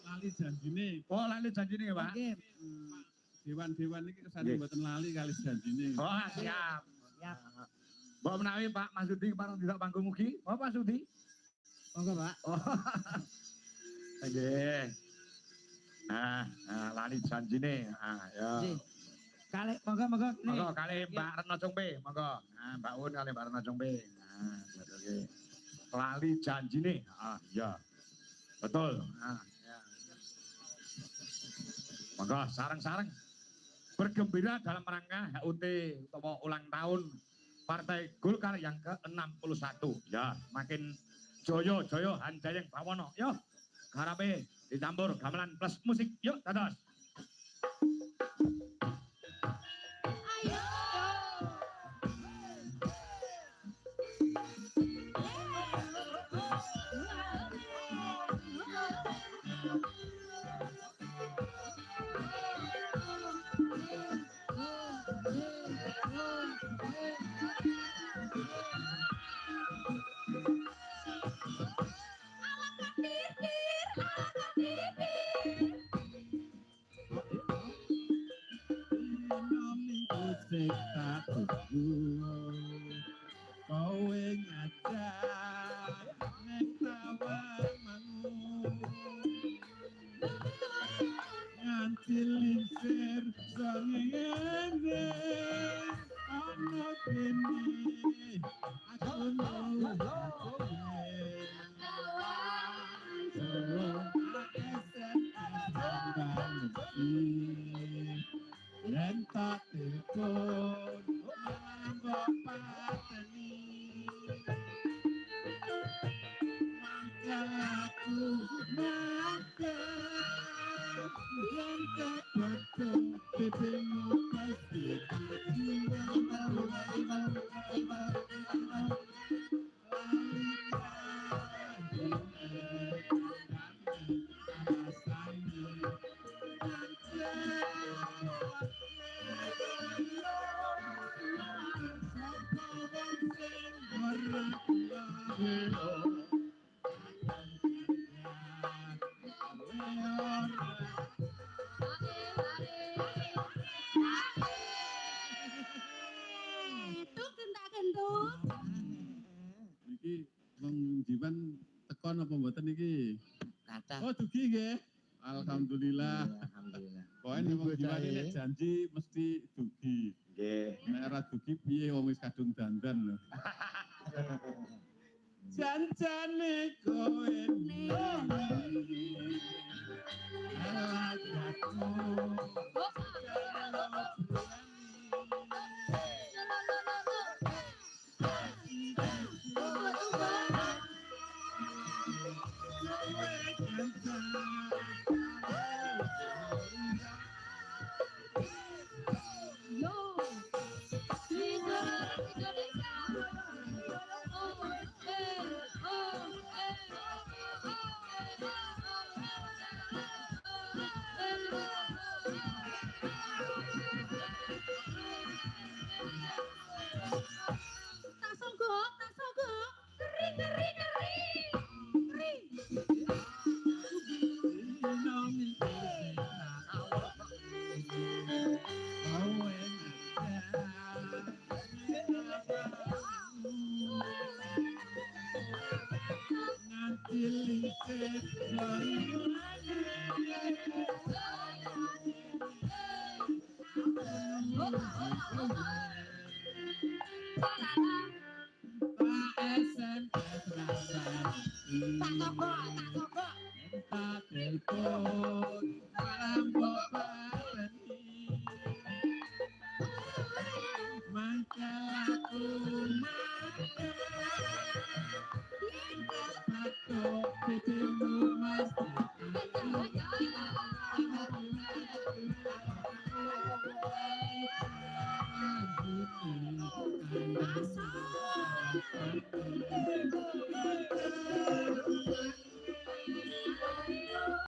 lali janjine. Oh, lali janjine, Pak. Nggih. Dewan-dewan iki kesane mboten lali kali janjine. Oh, siap. Siap. Mbok menawi Pak Masudi parang tidak panggung mugi. Oh, Pak Sudi. Monggo, Pak. Oh. Nggih. Lali janjine. Ya. Nggih. Kalih monggo. Monggo kalih Mbak Retno Cungpe, monggo. Mbak Un kalih Mbak Retno Cungpe. Oke. Lali janjine. Iya. Betul. Ya. Monggo sareng-sareng bergembira dalam rangka HUT utawa ulang tahun Partai Golkar yang ke-61. Ya, makin joyo hanjayeng bawono. Yo, garape dicampur gamelan plus musik. Yuk, dados. Ayo. Sing tak tunggu kowe ngajak nek tawamanmu nganti lingsir sangene ana kene aku dan tak telepon malam pateni maka aku makan dan tak betul pipimu pasti Iki Wong Jiwan tekon apa mboten iki? Kathah. Oh, dugi nggih. Alhamdulillah. Alhamdulillah. Pokoke wong Jiwan ini janji mesti dugi. Nggih. Nek ora dugi piye wong wis kadung dandan lho. Janjane kowe Maka aku